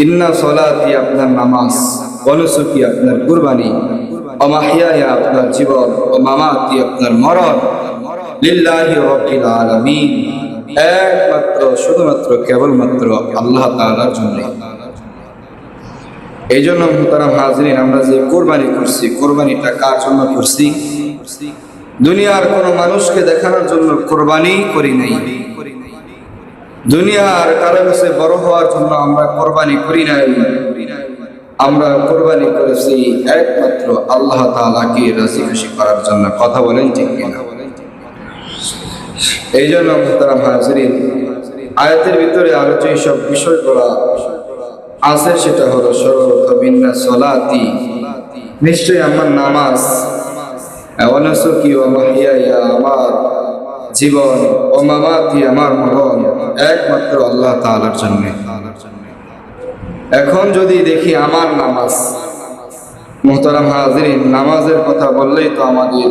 ইন্না সলাতি আপনার নামাজ, ওয়া নুসুকি আপনার কুরবানি, ওয়া মাহইয়ায়া আপনার জীবন, ওয়া মামাতি আপনার মরণ, লিল্লাহি রাব্বিল আলামিন, একমাত্র শুধুমাত্র কেবলমাত্র আল্লাহ তাআলার জন্য। এই জন্য মুহতারাম হাজিরিন, আমরা যে কোরবানি করছি, কোরবানিটা কার জন্য করছি? দুনিয়ার কোনো মানুষকে দেখানোর জন্য কোরবানি করি নাই। দুনিয়ার কারো কাছে বড় হওয়ার জন্য আমরা কোরবানি করি নাই। আমরা কোরবানি করেছি একমাত্র আল্লাহ তাআলাকে রাজি খুশি করার জন্য। কথা বলেন ঠিক কিনা? এই জন্য মুহতারাম হাজিরিন, আয়াতের ভিতরে আলোচিত সব বিষয়গুলো আছে, সেটা হলো সর্বপ্রথম ইন্না সলাতি, নিশ্চয়ই আমার নামাজ, ওয়া নুসুকি ওয়া মাহইয়ায়া আমার জীবন, ওয়া মামাতি আমার মরণ, একমাত্র আল্লাহ তাআলার জন্য। এখন যদি দেখি আমার নামাজ, মুহতারাম হাজিরিন, নামাজের কথা বললেই তো আমাদের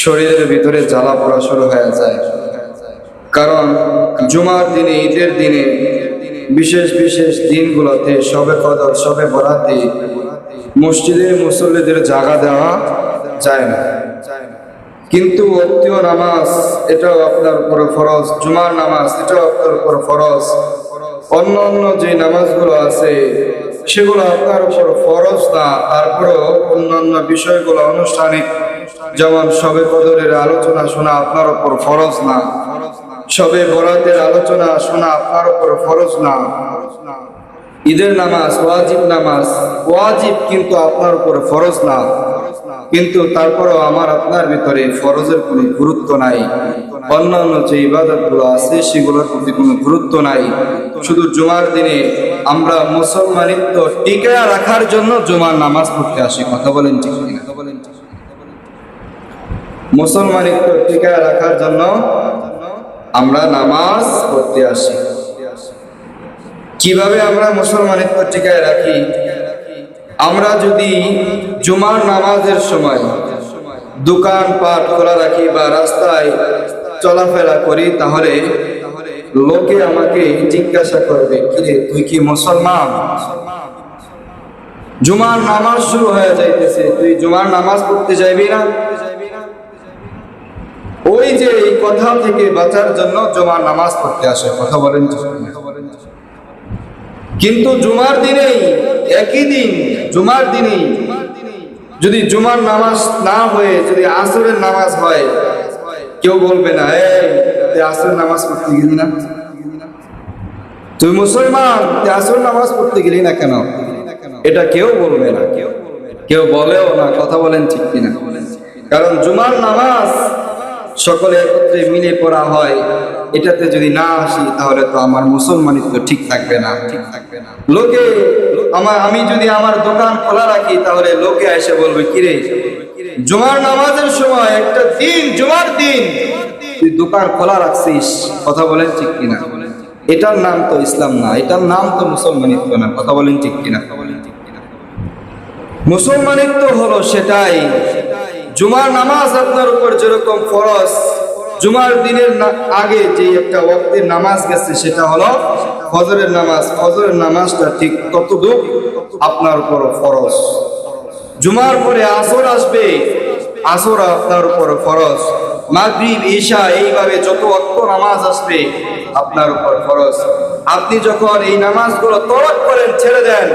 শরীরের ভিতরে জ্বালা পোড়া শুরু হয়ে যায়। কারণ জুমার দিনে, ঈদের দিনে, বিশেষ বিশেষ দিনগুলোতে, শবে কদর, শবে বরাতে মসজিদে মুসল্লিদের জায়গা দেওয়া যায় না। কিন্তু অত্তীয় নামাজ, এটাও আপনার উপর ফরজ। জুমার নামাজ, এটাও আপনার উপর ফরজ। অন্য অন্য যে নামাজগুলো আছে সেগুলো আপনার উপর ফরজ না, তারপরেও অন্যান্য বিষয়গুলো আনুষ্ঠানিক, যেমন শবে কদরের আলোচনা শোনা আপনার উপর ফরজ না, শবে বরাতের আলোচনা শোনা আপনার উপর ফরজ না। ঈদের নামাজ ওয়াজিব নামাজ, ওয়াজিব কিন্তু আপনার উপর ফরজ না। কিন্তু তারপরেও আমার আপনার ভিতরে ফরজের কোনো গুরুত্ব নাই। অন্যান্য যে ইবাদতগুলো আছে সেগুলোর প্রতি কোনো গুরুত্ব নাই। শুধু জুমার দিনে আমরা মুসলমানিত্ব টিকায়া রাখার জন্য জুমার নামাজ পড়তে আসি। কথা বলেন ঠিক কিনা? মুসলমানিত্ব টিকায়া রাখার জন্য আমরা নামাজ পড়তে আসি। কিভাবে আমরা মুসলমানিত্ব টিকায় রাখি? আমরা যদি জুমার নামাজের সময় দোকান পাট খোলা রাখি বা রাস্তায় চলাফেরা করি, তাহলে লোকে আমাকে জিজ্ঞাসা করবে, কিরে তুই কি মুসলমান? জুমার নামাজ শুরু হয়ে যাইতেছে, তুই জুমার নামাজ পড়তে যাইবি না? ওই যে এই কথা থেকে বাঁচার জন্য জুমার নামাজ পড়তে আসে। কথা বলেন। কিন্তু জুমার দিনেই, একই দিন জুমার দিনেই যদি জুমার নামাজ না হয়ে যদি আসরের নামাজ হয়, কেউ বলবে না এই আসরের নামাজ পড়তে গেলি না? তুই মুসলমান, আসরের নামাজ পড়তে গেলি না কেন? এটা কেউ বলবে না, কেউ বলেও না। কথা বলেন ঠিক কিনা? কারণ জুমার নামাজ সকলে একত্রে মিলে পড়া হয়। এটাতে যদি না আসি তাহলে তো আমার মুসলমানিত্ব ঠিক থাকবে না। লোকে আমি যদি আমার দোকান খোলা রাখি, তাহলে লোকে এসে বলবে, কিরে জুমার নামাজের সময় একটা দিন, জুমার দিন তুই দোকান খোলা রাখছিস। কথা বলেন ঠিক কিনা? এটার নাম তো ইসলাম না, এটার নাম তো মুসলমানিত্ব না। কথা বলেন ঠিক কিনা? মুসলমানিত্ব হলো সেটাই, জুমার নামাজ আপনার উপর যেরকম ফরজ, জুমার দিনের আগে যে একটা ওয়াক্তের নামাজ গেছে সেটা হলো ফজরের নামাজ। ফজরের নামাজটা ঠিক ততটুকু আপনার উপর ফরজ। জুমার পরে আসর আসবে, আসর আপনার উপর ফরজ। মাগরিব, ঈশা, এইভাবে যত ওয়াক্ত নামাজ আসবে আপনার উপর ফরজ। আপনি যখন এই নামাজগুলো তরক করেন, ছেড়ে দেন,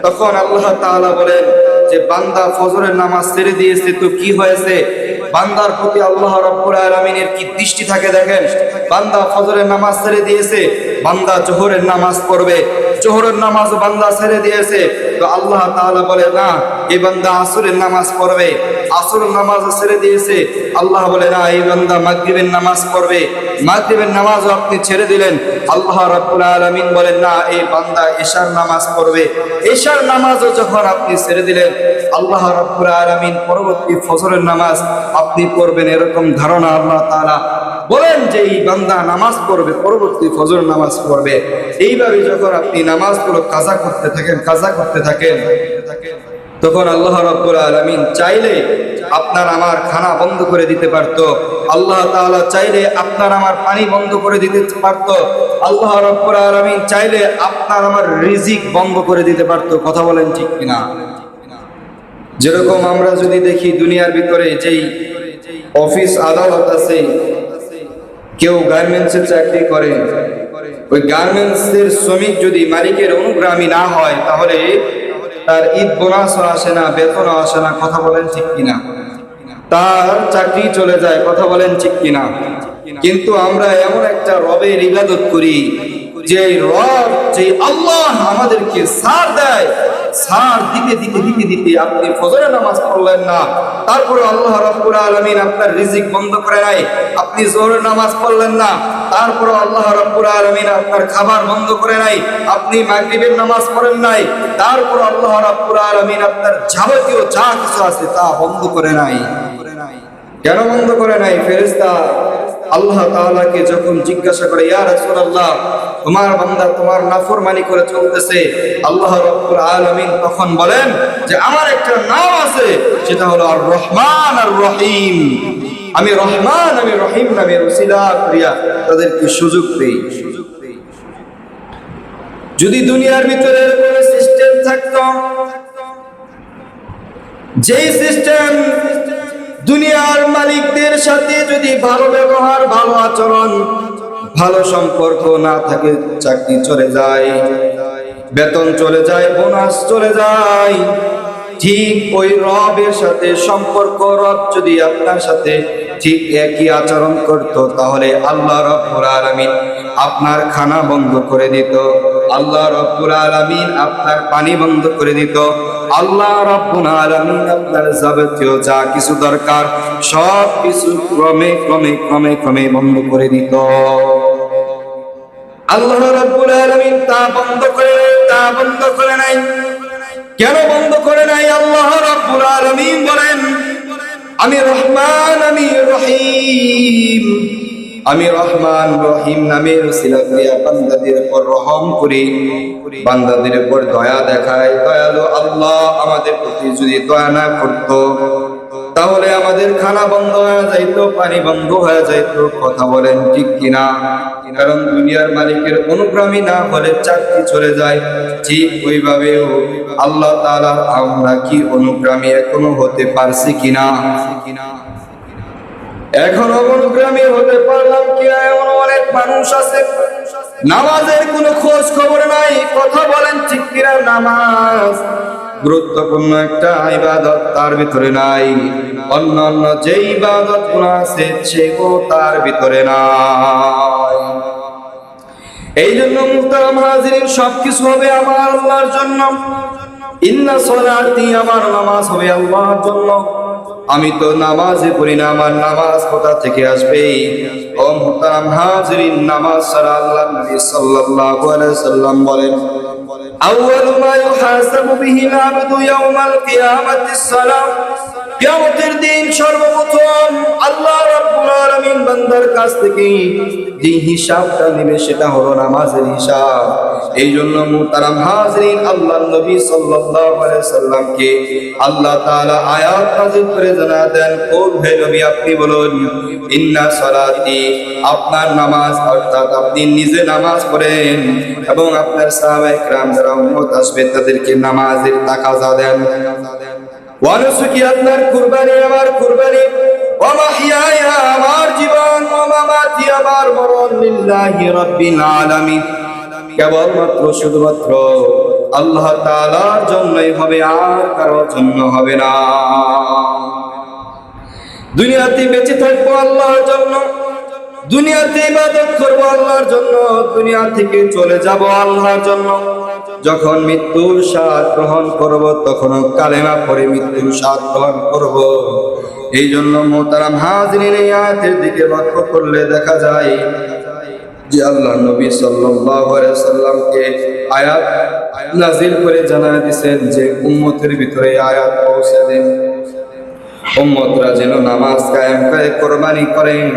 তখন আল্লাহ তাআলা বলেন যে বান্দা ফজরের নামাজ ছেড়ে দিয়েছে তো কি হয়েছে? বান্দার প্রতি আল্লাহ রাব্বুল আলামিনের কি দৃষ্টি থাকে দেখেন। বান্দা ফজরের নামাজ ছেড়ে দিয়েছে, বান্দা জোহরের নামাজ পড়বে। জোহরের নামাজ বান্দা ছেড়ে দিয়েছে, তো আল্লাহ তাআলা বলে না, এই বান্দা আসরের নামাজ পড়বে। আসরের নামাজ ছেড়ে দিয়েছে, আল্লাহ বলে না, এই বান্দা মাগরিবের নামাজ পড়বে। মাগরিবের নামাজও আপনি ছেড়ে দিলেন, আল্লাহ রাব্বুল আলামিন বলেন না, এই বান্দা এশার নামাজ পড়বে। এশার নামাজও যখন আপনি ছেড়ে দিলেন, আল্লাহ রাব্বুল আলামিন পরবর্তী ফজরের নামাজ আপনি পড়বেন, এরকম ধারণা আল্লাহ তাআলা বলেন যে এই বান্দা নামাজ পড়বে, পরবর্তী ফজর নামাজ পড়বে। এইভাবে যখন আপনি নামাজগুলো কাজা করতে থাকেন, তখন আল্লাহ রাব্বুল আলামিন চাইলে আপনার আমার খানা বন্ধ করে দিতে পারতো। আল্লাহ তাআলা চাইলে আপনার আমার পানি বন্ধ করে দিতে পারতো। আল্লাহ রাব্বুল আলামিন চাইলে আপনার আমার রিজিক বন্ধ করে দিতে পারতো। কথা বলেন ঠিক কিনা? যেরকম আমরা যদি দেখি দুনিয়ার ভিতরে যেই অফিস আদালত আছে, কেউ গার্মেন্টসের চাকরি করে, ওই গার্মেন্টসের শ্রমিক যদি মালিকের অনুগ্রামী না হয় তাহলে তার ঈদ বোনাসও আসে না, বেতনও আসে না। কথা বলেন ঠিক কিনা? তার চাকরি চলে যায়। কথা বলেন ঠিক কিনা? কিন্তু আমরা এমন একটা রবের ইবাদত করি যে রব, যে আল্লাহ আমাদেরকে ছাড় দেয়, ছাড় দিতে দিতে দিতে দিতে আপনি ফজরের নামাজ পড়লেন না, তারপরে আল্লাহ রাব্বুল আলামিন আপনার রিজিক বন্ধ করে নাই। আপনি জোহরের নামাজ পড়লেন না, তারপরে আল্লাহ রাব্বুল আলামিন আপনার খাবার বন্ধ করে নাই। আপনি মাগরিবের নামাজ পড়েন নাই, তারপর আল্লাহ রাব্বুল আলামিন আপনার যাবতীয় যা কিছু আছে তা বন্ধ করে নাই। কেন বন্ধ করে নাই? ফেরেশতা আল্লাহ তাআলাকে যখন জিজ্ঞাসা করে, ইয়া রাসূলুল্লাহ, তোমার বান্দা তোমার নাফরমানি করে চলতেছে, আল্লাহ রাব্বুল আলামিন তখন বলেন যে আমার একটা নাম আছে, সেটা হলো আর রহমান আর রহিম। আমি রহমান, আমি রহিম নামের ওসিলা করিয়া তাদেরকে সুযোগ দেই। যদি দুনিয়ার ভিতরে কোনো সিস্টেম থাকতো, যেই সিস্টেম দুনিয়ার মালিকদের সাথে যদি ভালো ব্যবহার, ভালো আচরণ, ভালো সম্পর্ক না থাকে, চাকরি চলে যায়, বেতন চলে যায়, বোনাস চলে যায়, ঠিক ওই রবের সাথে সম্পর্ক, রব যদি আপনার সাথে ঠিক একই আচরণ করত, তাহলে আল্লাহ রাব্বুল আলামিন আপনার খানা বন্ধ করে দিত, আল্লাহ রাব্বুল আলামিন আপনার পানি বন্ধ করে দিত, আল্লাহ রাব্বুল আলামিন আপনার যাবতীয় যা কিছু দরকার সব কিছু ক্রমে ক্রমে ক্রমে ক্রমে বন্ধ করে দিত। আল্লাহ রাব্বুল আলামিন তা বন্ধ করে নাই। কেন বন্ধ করে নাই? আল্লাহ রাব্বুল আলামিন বলেন, আমি রহমান, আমি রহিম। আমি রহমান রহিম নামের ওসিলা করিয়া বান্দাদের উপর রহম করি, বান্দাদের উপর দয়া দেখায়। দয়ালু আল্লাহ আমাদের প্রতি যদি দয়া না করত তাহলে আমাদের খানা বন্ধ হয়ে যাইতো, পানি বন্ধ হয়ে যাইতো। কথা বলেন ঠিক কিনা? কারণ দুনিয়ার মালিকের অনুগ্রামী না হলে চাকরি চলে যায়। ঠিক ওইভাবেও আল্লাহ তাআলা আমরা কি অনুগ্রামী এখনো হতে পারছি কিনা? এখনো অনুগ্রামী হতে পারলাম কিনা? এমন অনেক মানুষ আছে নামাজের কোনো খোঁজ খবর নাই। কথা বলেন ঠিক কিনা? নামাজ গুরুত্বপূর্ণ একটা ইবাদত, তার ভিতরে নাই। অন্যান্য যে ইবাদত গুলো আছে সেগুলো তার ভিতরে নাই। এই জন্য মুহতারাম হাজিরিন, সবকিছু হবে আমার আল্লাহর জন্য। ইন্না সলাতি, আমার নামাজ হবে আল্লাহর জন্য। আমি তো নামাজে পড়ি না, আমার নামাজ কোথা থেকে আসবে? ও মুহতারাম হাজিরিন, নামাজ ছাড়া আল্লাহর নবী সাল্লাল্লাহু আলাইহি সাল্লাম বলেন, আউয়ালু মা ইউহাসাবু বিহিল আবদু ইয়াউমাল কিয়ামাতিস সালাম। কিয়ামতের দিন সর্বপ্রথম আল্লাহ রাব্বুল আলামিন বান্দার কাছ থেকে যে হিসাবটা নেবে সেটা হলো নামাজের হিসাব। এই জন্য মুহতারাম হাজিরিন, আল্লাহর নবী সাল্লাল্লাহু আলাইহি সাল্লামকে আল্লাহ তাআলা আয়াত নাযিল করে জানা দেন, ও হে নবী আপনি বলুন, ইন্না সলাতি, আপনার নামাজ, অর্থাৎ আপনি নিজে নামাজ পড়েন এবং আপনার সাহাবায়ে কেরাম যারা উম্মত আসবে তাদেরকে নামাজের তাকাজা দেন। ওয়া নুসুকি, আপনার কুরবানি আমার কুরবানি, ওয়া মাহইয়ায়া আমার জীবন, ওয়া মামাতি আমার মরণ, লিল্লাহি রাব্বিল আলামিন, কেবলমাত্র শুধুমাত্র আল্লাহ তাআলার জন্যই হবে, আর কারোর জন্য হবে না। দুনিয়াতে বেঁচে থাকবো আল্লাহর জন্য, দুনিয়াতে ইবাদত করবো আল্লাহর জন্য, দুনিয়া থেকে চলে যাব আল্লাহর জন্য। যখন মৃত্যুর স্বাদ গ্রহণ করব তখন কালেমা পড়ে মৃত্যুর স্বাদ গ্রহণ করব। এই জন্য মুহতারাম হাজিরিন, এই আয়াতের দিকে লক্ষ্য করলে দেখা যায় যে আল্লাহ নবী সাল্লাল্লাহু আলাইহি সাল্লামকে আয়াত নাযিল করে জানায় দিয়েছেন যে উম্মতের ভিতরে আয়াত পৌঁছে দেন। উম্মতরা যেন নামাজ কায়েম করে কোরবানি করেন,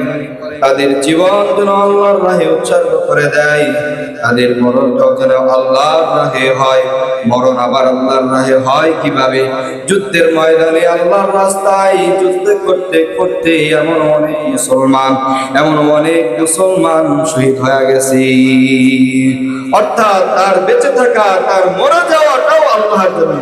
তাদের জীবন যেন আল্লাহর রাহে উৎসর্গ করে দেয়, তাদের মরণটাও যেন আল্লাহর রাহে হয়। মরণ আবার আল্লাহর রাহে হয় কিভাবে? যুদ্ধের ময়দানে আল্লাহর রাস্তায় যুদ্ধ করতে করতে এমন অনেক মুসলমান শহীদ হয়ে গেছে। অর্থাৎ তার বেঁচে থাকা, তার মরে যাওয়াটাও আল্লাহর জন্য।